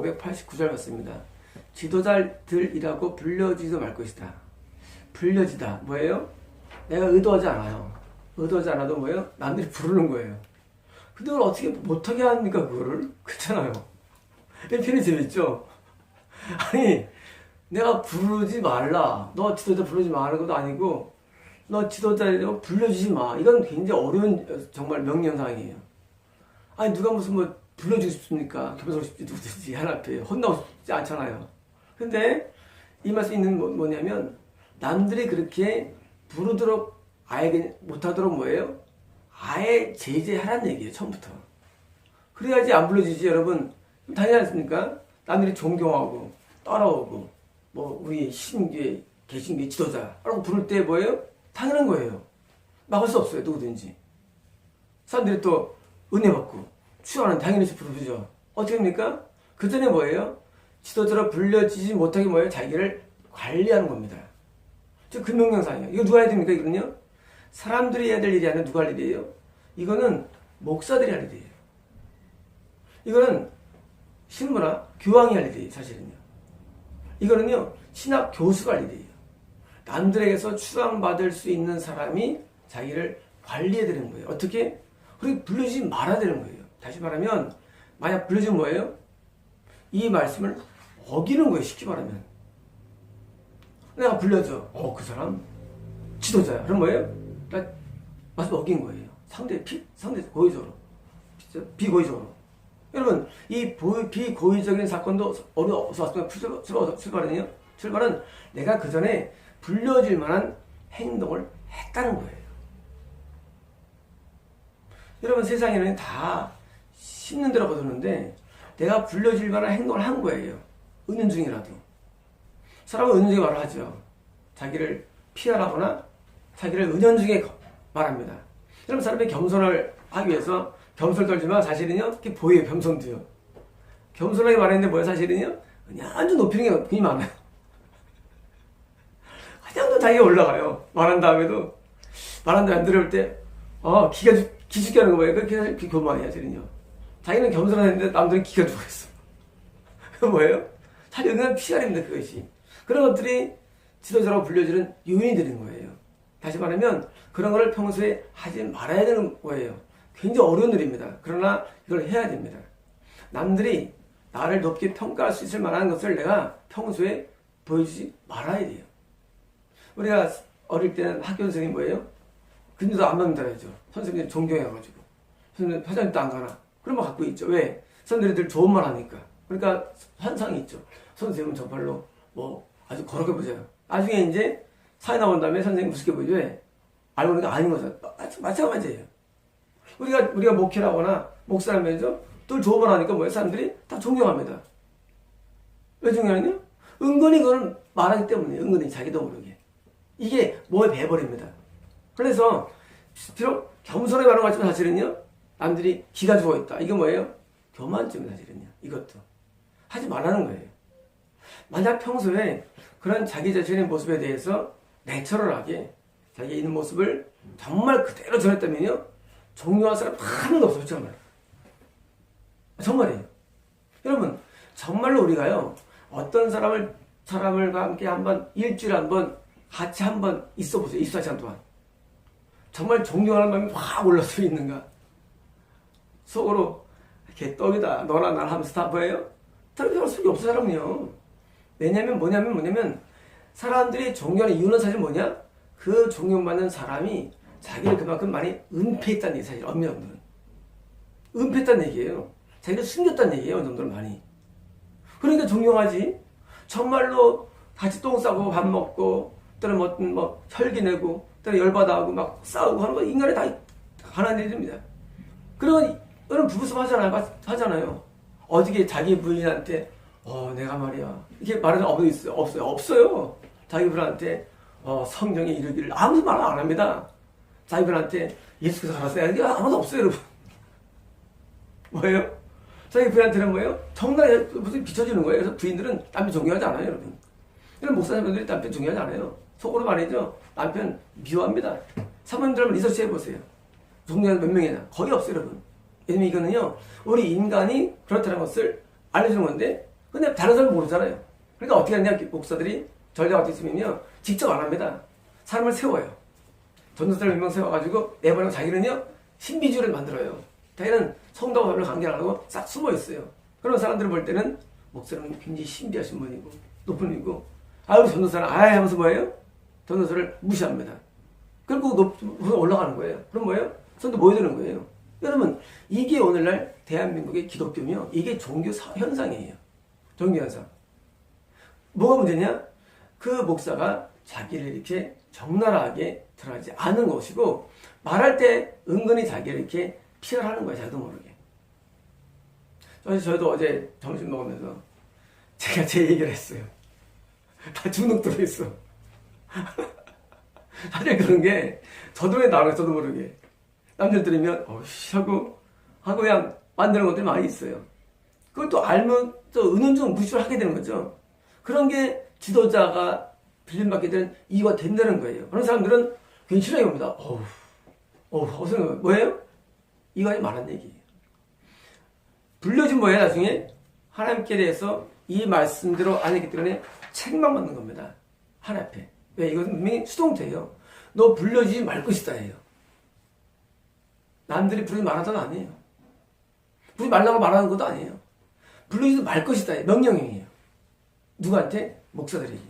589절 같습니다. 지도자들이라고 불려지지도 말 것이다. 불려지다. 뭐예요? 내가 의도하지 않아요. 의도하지 않아도 뭐예요? 남들이 부르는 거예요. 근데 그걸 어떻게 못하게 합니까, 그거를? 그렇잖아요. 이 편이 재밌죠? 아니, 내가 부르지 말라. 너 지도자 부르지 마는 것도 아니고, 너 지도자라고 불러주지 마. 이건 굉장히 어려운 정말 명령사항이에요. 아니, 누가 무슨 뭐 불러주고 싶습니까? 교배하고 싶지, 누구든지 하나 앞에 혼나고 싶지 않잖아요. 근데 이 말씀이 있는 뭐냐면, 남들이 그렇게 부르도록 아예 못하도록 뭐예요? 아예 제재하라는 얘기예요, 처음부터. 그래야지 안 불러주지, 여러분. 당연히 않습니까? 남들이 존경하고, 따라오고, 뭐, 우리 신교회, 개신교회 지도자라고 부를 때 뭐예요? 당연한 거예요. 막을 수 없어요, 누구든지. 사람들이 또 은혜 받고, 추구하는 당연히 부르죠. 어떻게 합니까? 그 전에 뭐예요? 지도자로 불려지지 못하게 뭐예요? 자기를 관리하는 겁니다. 즉, 그 명령사항이에요. 이거 누가 해야 됩니까, 이거는요? 사람들이 해야 될 일이 아니라 누가 할 일이에요? 이거는 목사들이 할 일이에요. 이거는 신부나 교황이 할 일이에요, 사실은요. 이거는요, 신학 교수가 할 일이에요. 남들에게서 추앙받을 수 있는 사람이 자기를 관리해야 되는 거예요. 어떻게? 그렇게 불러주지 말아야 되는 거예요. 다시 말하면, 만약 불러주면 뭐예요? 이 말씀을 어기는 거예요, 쉽게 말하면. 내가 불려줘. 그 사람 지도자야. 그럼 뭐예요? 나 말씀 어긴 거예요. 상대 고의적으로. 비고의적으로. 여러분, 이 비고의적인 사건도 어디서 왔으면 출발은 내가 그 전에 불려질 만한 행동을 했다는 거예요. 여러분, 세상에는 다 씹는 대로 거두는데 내가 불려질 만한 행동을 한 거예요. 은연중이라도. 사람은 은연중에 말을 하죠. 자기를 피하라거나 자기를 은연중에 말합니다. 여러분, 사람이 겸손을 하기 위해서 겸손을 떨지만 사실은요, 이렇게 보여요, 겸손도요. 겸손하게 말했는데 뭐야, 사실은요? 그냥 아주 높이는 게 굉장히 많아요. 가장 더 자기가 올라가요. 말한 다음에도 안 들어올 때, 기죽게 하는 거 뭐예요? 그렇게 교만이야, 사실은요. 자기는 겸손했는데 남들은 기가 죽어있어. 그 뭐예요? 사실 그냥 피하립니다, 그것이. 그런 것들이 지도자라고 불려지는 요인이 되는 거예요. 다시 말하면 그런 거를 평소에 하지 말아야 되는 거예요. 굉장히 어려운 일입니다. 그러나 이걸 해야 됩니다. 남들이 나를 높게 평가할 수 있을 만한 것을 내가 평소에 보여주지 말아야 돼요. 우리가 어릴 때는 학교 선생님이 뭐예요? 근데도 안 받는다야죠. 선생님 존경해가지고. 선생님 회장님도 안 가나? 그런 거 갖고 있죠. 왜? 선생님들 좋은 말 하니까. 그러니까 환상이 있죠. 선생님은 정말로 뭐 아주 거룩해 보세요. 나중에 이제 사회 나온 다음에 선생님 무섭게 보죠. 왜? 알고 보니까 아닌 거죠. 마찬가지예요. 우리가 목회를 하거나 목사라면서 또 좋은 말 하니까 뭐예요? 사람들이 다 존경합니다. 왜 존경하냐? 은근히 그걸 말하기 때문에, 은근히 자기도 모르게. 이게 몸에 배버립니다. 그래서 비록 겸손하게 말하는 것 같지만 사실은요, 남들이 기가 죽어있다. 이게 뭐예요? 교만증이 사실은요. 이것도 하지 말라는 거예요. 만약 평소에 그런 자기 자신의 모습에 대해서 내추럴하게 자기의 있는 모습을 정말 그대로 전했다면요, 존경할 사람 한 명도 없어요. 정말이에요. 여러분, 정말로 우리가요, 어떤 사람과 함께 일주일에 한번 같이 한번 있어보세요. 24시간 동안. 정말 존경하는 마음이 확 올라서 있는가? 속으로 이렇게 떡이다, 너나 나나 하면서 다 뭐예요? 다른 속이 없어, 사람은요. 왜냐면 뭐냐면 사람들이 존경하는 이유는 사실 뭐냐? 그 존경받는 사람이 자기를 그만큼 많이 은폐했다는 얘기, 사실 엄밀한 분은. 은폐했다는 얘기예요. 자기를 숨겼다는 얘기예요, 어느 정도는 많이. 그러니까 존경하지. 정말로 같이 똥 싸고 밥 먹고, 또는 혈기 내고, 또는 열받아 하고 막 싸우고 하는 거 인간이 다 가능한 일입니다. 그러면 여러분 부부싸움 하잖아요. 어떻게 자기 부인한테 내가 말이야 이렇게 말하는 어머니 있어요? 없어요. 자기 분한테 성경에 이르기를 아무도 말 안 합니다. 자기 분한테 예수께서 살았어요. 이게 아무도 없어요, 여러분. 뭐예요? 자기 부인한테는 뭐예요? 정말 무슨 비춰주는 거예요. 그래서 부인들은 남편 존경하지 않아요, 여러분. 이런 목사님들이 남편 존경하지 않아요. 속으로 말이죠. 남편 미워합니다. 사모님들 한번 리서치 해보세요. 존경하는 몇 명이나 거의 없어요, 여러분. 왜냐면 이거는요, 우리 인간이 그렇다는 것을 알려주는 건데 근데 다른 사람은 모르잖아요. 그러니까 어떻게 하냐, 목사들이 전략 같은 있으면요, 직접 안 합니다. 사람을 세워요. 전도사를 몇 명 세워가지고 내보내고 자기는요, 신비주의를 만들어요. 자기는 성도와 별로 관계 안 하고 싹 숨어 있어요. 그런 사람들을 볼 때는 목사는 굉장히 신비하신 분이고 높은 분이고, 아유 전도사는 아예 하면서 뭐예요? 전도사를 무시합니다. 그리고 올라가는 거예요. 그럼 뭐예요? 선도 모여드는 거예요. 여러분, 이게 오늘날 대한민국의 기독교며 이게 종교 현상이에요. 종교 현상. 뭐가 문제냐? 그 목사가 자기를 이렇게 적나라하게 드러나지 않은 것이고, 말할 때 은근히 자기를 이렇게 피를 하는 거예요. 자기도 모르게. 저희도 어제 점심 먹으면서 제가 제 얘기를 했어요. 다 주눅 들어있어. 사실 그런 게 저도 왜 나와요. 저도 모르게. 남들 들으면 하고 그냥 만드는 것들이 많이 있어요. 그걸 또 알면 또 은연중 무시를 하게 되는 거죠. 그런 게 지도자가 빌림받게 되는 이유가 된다는 거예요. 그런 사람들은 괜히 싫어해 봅니다. 뭐예요? 이거에 말한 얘기예요. 불려진 뭐예요? 나중에 하나님께 대해서 이 말씀대로 안 했기 때문에 책망 받는 겁니다. 하나님 앞에. 왜? 이것은 분명히 수동태예요. 너 불려지지 말 것이다 예요. 남들이 부르지 말하던 아니에요. 부르지 말라고 말하는 것도 아니에요. 불러지지 말 것이다. 명령이에요. 누구한테? 목사들에게.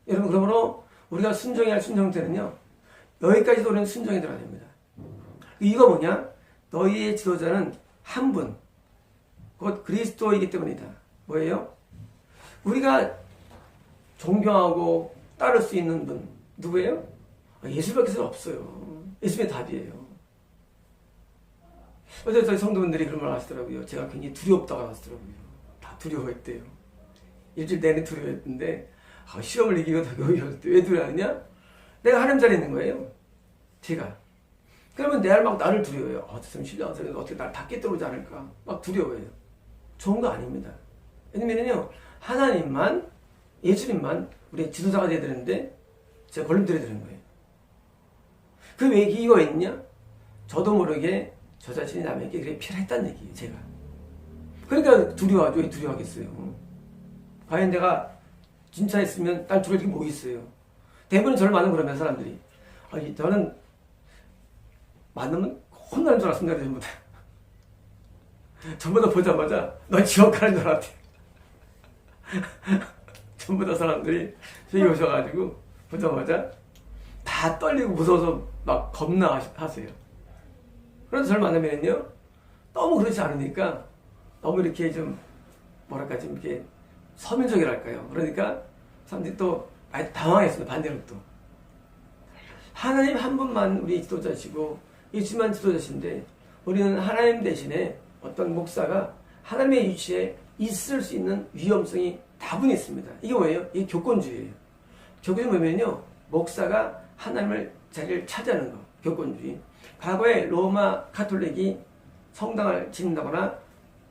여러분, 그러므로 우리가 순종해야 할 순종태는요, 여기까지도 우리는 순종이 들어야 됩니다. 이거 뭐냐? 너희의 지도자는 한 분, 곧 그리스도이기 때문이다. 뭐예요? 우리가 존경하고 따를 수 있는 분, 누구예요? 예수밖에 없어요. 예수님의 답이에요. 어제 저희 성도분들이 그런 말 하시더라고요. 제가 굉장히 두렵다고 하시더라고요. 다 두려워했대요. 일주일 내내 두려워했는데, 시험을 이기고 왜 두려워하냐? 내가 하나님 자리에 있는 거예요. 제가. 그러면 내 알 막 나를 두려워해요. 저 사람 신뢰하는 사람이 어떻게 날 다 깨뜨리지 않을까? 막 두려워해요. 좋은 거 아닙니다. 왜냐면요, 하나님만, 예수님만 우리 지도자가 되어야 되는데, 제가 걸림돌이 되는 거예요. 그 왜 이유가 있냐? 저도 모르게 저 자신이 남에게 그렇게 피를 했다는 얘기예요, 제가. 그러니까 두려워하죠. 왜 두려워하겠어요? 과연 내가 진짜 했으면 날 두려울 게 뭐 있어요? 대부분 저를 만나면 그러면 사람들이. 저는 만나면 혼나는 줄 알았습니다, 전부 다. 전부 다 보자마자 넌 지옥 가는 줄 알았대. 전부 다 사람들이 저기 오셔가지고 보자마자 다 떨리고 무서워서 막 겁나 하세요. 그래서 저를 만나면요, 너무 그렇지 않으니까 너무 이렇게 좀 뭐랄까 좀 이렇게 서민적이랄까요. 그러니까 사람들이 또 많이 당황했습니다. 반대로 또 하나님 한 분만 우리 지도자시고 예수만 지도자신데, 우리는 하나님 대신에 어떤 목사가 하나님의 위치에 있을 수 있는 위험성이 다분히 있습니다. 이게 뭐예요? 이게 교권주의예요. 교권주의 뭐냐면요, 목사가 하나님을 자기를 차지하는 거. 교권주의. 과거에 로마 가톨릭이 성당을 짓는다거나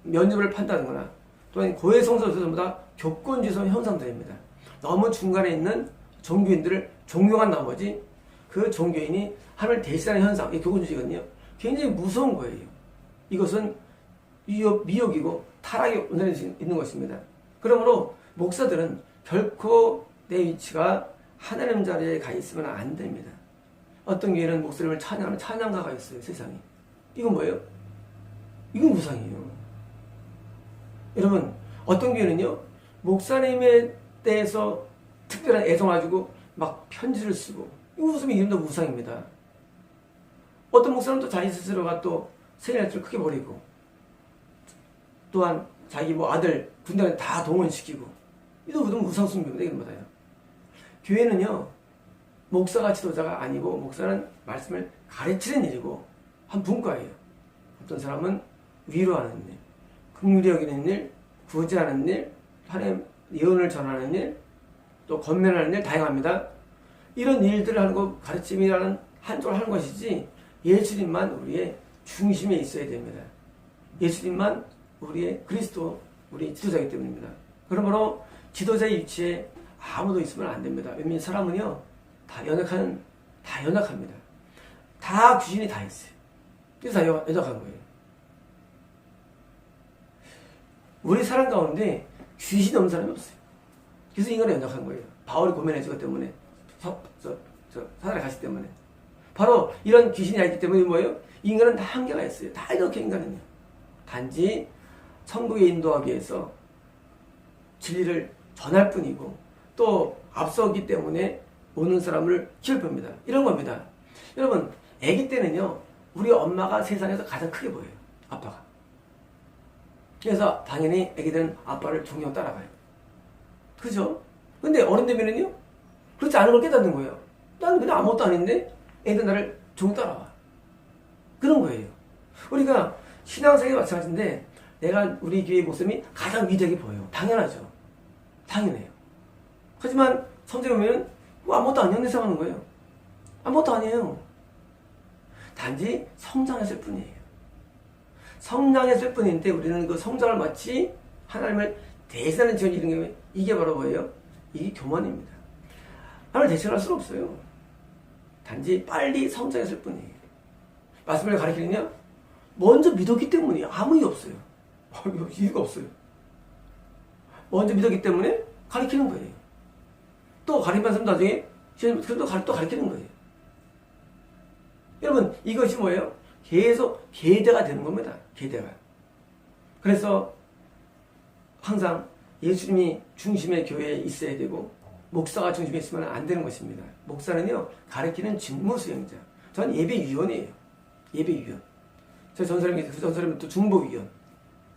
면접을 판다거나 또는 고해 성서에서 전부 다 교권주의성 형성됩니다. 너무 중간에 있는 종교인들을 존경한 나머지 그 종교인이 하나님을 대신하는 현상, 이 교권주의거든요. 굉장히 무서운 거예요. 이것은 미혹이고 타락이 있는 것입니다. 그러므로 목사들은 결코 내 위치가 하나님 자리에 가 있으면 안 됩니다. 어떤 교회는 목사님을 찬양하는 찬양가가 있어요, 세상에. 이건 뭐예요? 이건 우상이에요. 여러분, 어떤 교회는요, 목사님에 대해서 특별한 애정 가지고 막 편지를 쓰고, 이거 무슨 이름도 우상입니다. 어떤 목사는 또 자기 스스로가 또 생일날짜를 크게 버리고, 또한 자기 아들 군대에 다 동원시키고, 이거 무슨 우상숭배입니다. 이건 뭐예요? 교회는요, 목사가 지도자가 아니고, 목사는 말씀을 가르치는 일이고 한 분과예요. 어떤 사람은 위로하는 일, 긍휼히 여기는 일, 구제하는 일, 하나님 예언을 전하는 일, 또 권면하는 일, 다양합니다. 이런 일들을 하는 거 가르침이라는 한쪽을 하는 것이지, 예수님만 우리의 중심에 있어야 됩니다. 예수님만 우리의 그리스도, 우리 지도자이기 때문입니다. 그러므로 지도자의 위치에 아무도 있으면 안 됩니다. 왜냐하면 사람은요, 다 연약합니다. 다 귀신이 다 있어요. 그래서 다 연약한 거예요. 우리 사람 가운데 귀신이 없는 사람이 없어요. 그래서 인간은 연약한 거예요. 바울이 고민해준 것 때문에, 사단에 갔기 때문에. 바로 이런 귀신이 있기 때문에 뭐예요? 인간은 다 한계가 있어요. 다 이렇게 인간은요. 단지 천국에 인도하기 위해서 진리를 전할 뿐이고 또 앞서기 때문에 오는 사람을 키울 겁니다. 이런 겁니다. 여러분, 아기 때는요, 우리 엄마가 세상에서 가장 크게 보여요. 아빠가. 그래서 당연히 아기들은 아빠를 종종 따라가요. 그죠? 근데 어른 되면은요, 그렇지 않은 걸 깨닫는 거예요. 나는 그냥 아무것도 아닌데 애들 나를 종종 따라와. 그런 거예요. 우리가 신앙생활이 마찬가지인데 내가 우리 교회 목사님이 가장 위대하게 보여요. 당연하죠. 당연해요. 하지만 성경에 보면 아무것도 아니라고 생각하는 거예요. 아무것도 아니에요. 단지 성장했을 뿐이에요. 성장했을 뿐인데 우리는 그 성장을 마치 하나님을 대신하는 지원 이런 게 이게 바로 뭐예요? 이게 교만입니다. 하나님을 대신할 수는 없어요. 단지 빨리 성장했을 뿐이에요. 말씀을 가르치느냐? 먼저 믿었기 때문이에요. 아무 이유 없어요. 이유가 없어요. 먼저 믿었기 때문에 가르치는 거예요. 또 가르치면서 나중에 또 가르치는 거예요. 여러분, 이것이 뭐예요? 계속 계대가 되는 겁니다. 계대가. 그래서 항상 예수님이 중심의 교회에 있어야 되고 목사가 중심에 있으면 안 되는 것입니다. 목사는요, 가르치는 직무 수행자. 전 예배위원이에요. 예배위원. 저 전사람이 또 중보위원.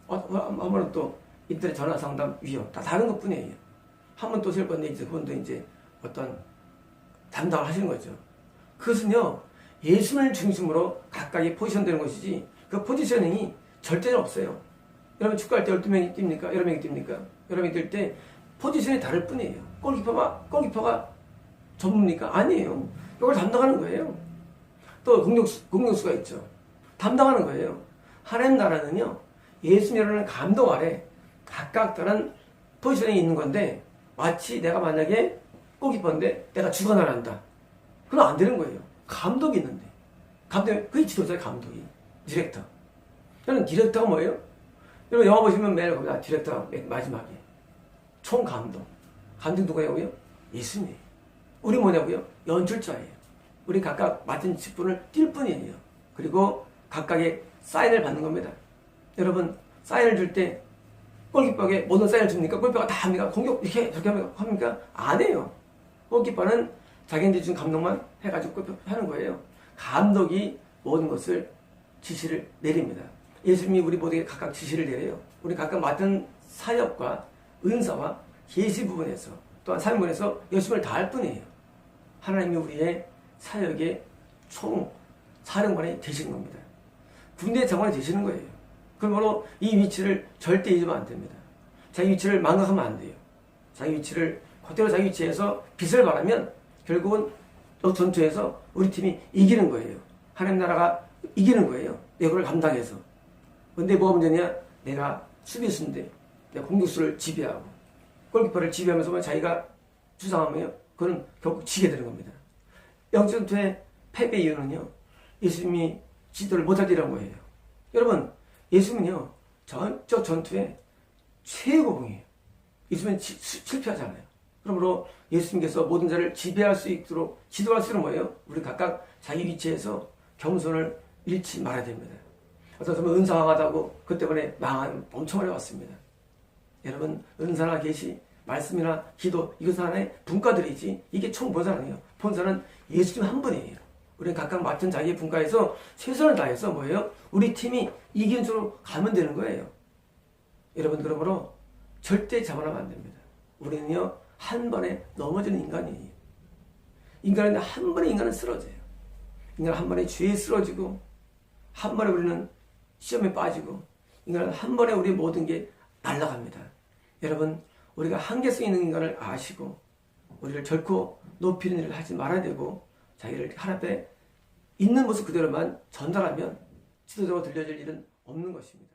한 번은 또 인터넷 전화상담 위원. 다 다른 것 뿐이에요. 한 번 또 셀 건데 이제 그분도 이제 어떤 담당을 하시는 거죠. 그것은요, 예수님을 중심으로 각각이 포지션되는 것이지 그 포지셔닝이 절대로 없어요. 여러분 축구할 때 12명이 뜁니까? 여러 명이 뜁니까? 여러 명이 뛸 때 포지션이 다를 뿐이에요. 골키퍼가 전부입니까? 아니에요. 이걸 담당하는 거예요. 또 공격수가 있죠. 담당하는 거예요. 하나님 나라는요, 예수님이라는 감독 아래 각각 다른 포지션이 있는 건데 마치 내가 만약에 골키퍼인데 내가 주관을 한다. 그럼 안 되는 거예요. 감독이 있는데. 그게 지도자의 감독이. 디렉터. 저는 디렉터가 뭐예요? 여러분 영화 보시면 매일 겁니다. 디렉터가 마지막에. 총감독. 감독 누구냐고요? 예수님이에요. 우리 뭐냐고요? 연출자예요. 우리 각각 맡은 직분을 뛸 뿐이에요. 그리고 각각의 사인을 받는 겁니다. 여러분 사인을 줄 때 골키퍼에게 모든 사인을 줍니까? 골키퍼가 다 합니까? 공격 이렇게 저렇게 합니까? 안 해요. 골키퍼는 자기한테 준 감독만 해가지고 골키퍼 하는 거예요. 감독이 모든 것을 지시를 내립니다. 예수님이 우리 모두에게 각각 지시를 내려요. 우리 각각 맡은 사역과 은사와 계시 부분에서 또한 삶 부분에서 열심을 다할 뿐이에요. 하나님이 우리의 사역의 총 사령관이 되시는 겁니다. 군대 장관이 되시는 거예요. 그러므로 이 위치를 절대 잊으면 안 됩니다. 자기 위치를 망각하면 안 돼요. 자기 위치를 그대로 자기 위치에서 빛을 발하면 결국은 또 전투에서 우리 팀이 이기는 거예요. 하나님 나라가 이기는 거예요. 내가 감당해서. 근데 뭐가 문제냐? 내가 수비수인데 내가 공격수를 지배하고 골키퍼를 지배하면서 자기가 주장하면 그건 결국 지게 되는 겁니다. 영전투의 패배 이유는요, 예수님이 지도를 못할 때라는 거예요. 여러분, 예수님은요, 전적 전투의 최고봉이에요. 예수님은 실패하지 않아요. 그러므로 예수님께서 모든 자를 지배할 수 있도록 지도할 수 있는 뭐예요? 우리 각각 자기 위치에서 겸손을 잃지 말아야 됩니다. 어떤 사람은 은사 강하다고 그 때문에 망한 엄청 어려웠습니다. 여러분, 은사나 계시, 말씀이나 기도, 이것은 하나의 분과들이지 이게 총 본사 아니에요. 본사는 예수님 한 분이에요. 우리는 각각 맡은 자기의 분과에서 최선을 다해서 뭐예요? 우리 팀이 이기는 쪽으로 가면 되는 거예요. 여러분, 그러므로 절대 자만하면 안 됩니다. 우리는요, 한 번에 넘어지는 인간이에요. 인간은 한 번에 인간은 쓰러져요. 인간은 한 번에 죄에 쓰러지고, 한 번에 우리는 시험에 빠지고, 인간은 한 번에 우리 모든 게 날아갑니다. 여러분, 우리가 한계성 있는 인간을 아시고, 우리를 결코 높이는 일을 하지 말아야 되고, 자기를 하나님 앞에 있는 모습 그대로만 전달하면 지도자로 들려질 일은 없는 것입니다.